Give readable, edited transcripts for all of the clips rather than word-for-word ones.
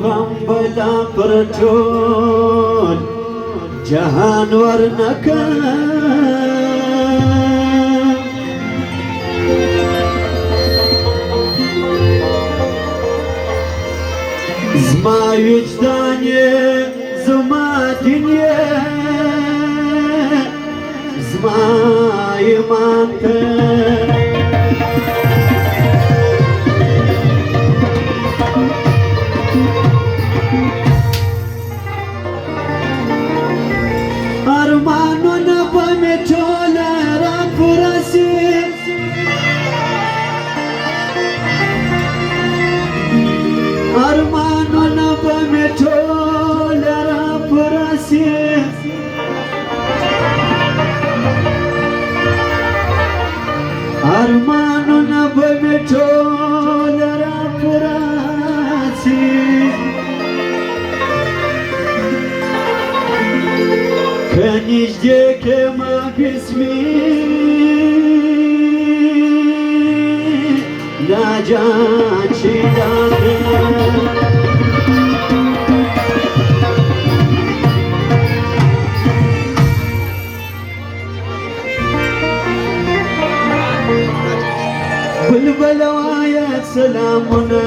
بلا پرچول جهان ورنکا زما وجداني زما دنيا زما ایمانکا ارمانونه به مې ټوله راپوره سي ارمانونه به مې ټوله راپوره سي ارمانونه به مې ټوله راپوره سي نژدې کېما بسمي دا جان چې داغه بلبل وایه سلامونه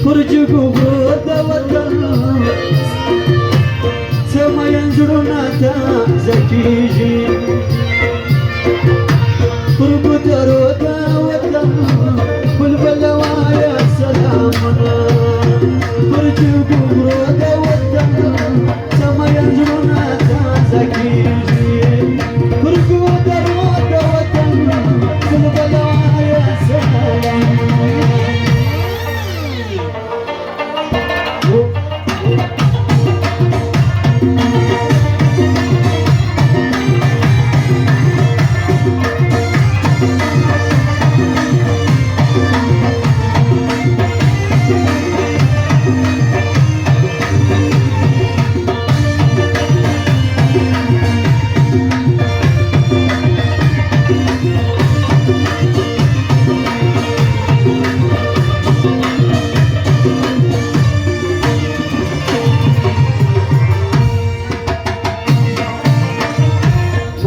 پرجګو د وطن سماین زړونه ته زکیږي پرګدرو د وطن بلبل وایه سلامونه پرجګو د وطن سماین زړونه ته زکیږي پرګدرو د وطن بلبل وایه سلامونه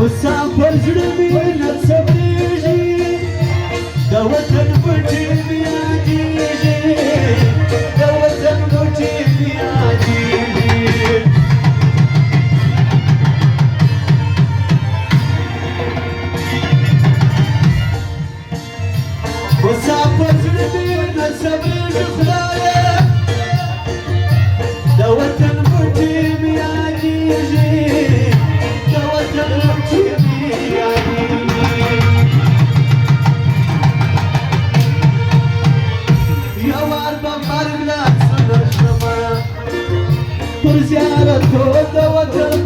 مسافر زړه مې نه صبرېږي د وطن بوټي مې یادېږي د وطن بوټي مې یادېږي مسافر زړه مې نه صبرېږي خدایه د وطن بوټي مې یادېږي د وطن بوټي پر زیارتو د وطن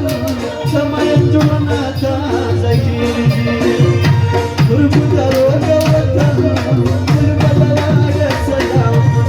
سماین زړونه ته زکیږي پر ګدرو د وطن بلبل وایه سلامونه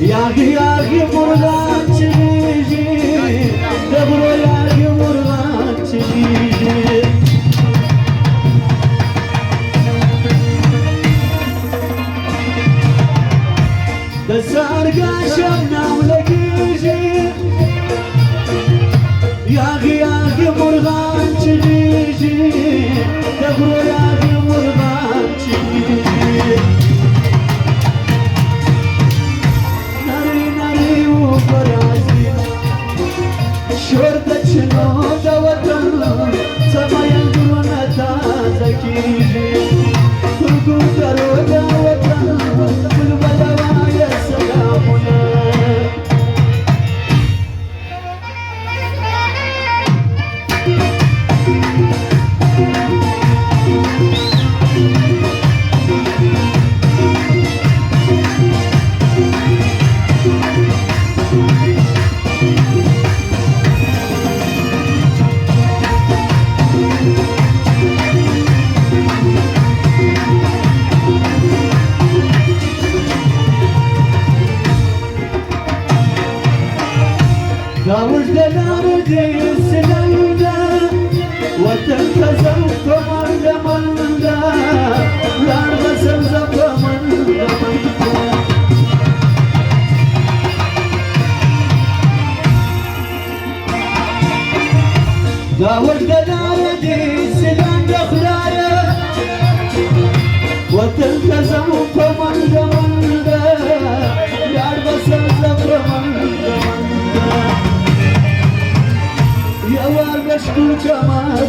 یاغی یاغی مرغان چلیږي دبرو یاغی مرغان چلیږي د سارګا شبنم لګیږي یاغی یاغی مرغان چلیږي دبرو یاغی مرغان چلیږي داوش دلاردي السلندا وتنكزم كماندا ماندا لارب سمزم كماندا ماندا داوش دلاردي السلندا خلايا وتنكزم كماندا ماندا لارب سمزم كماندا يا والبشكل كمان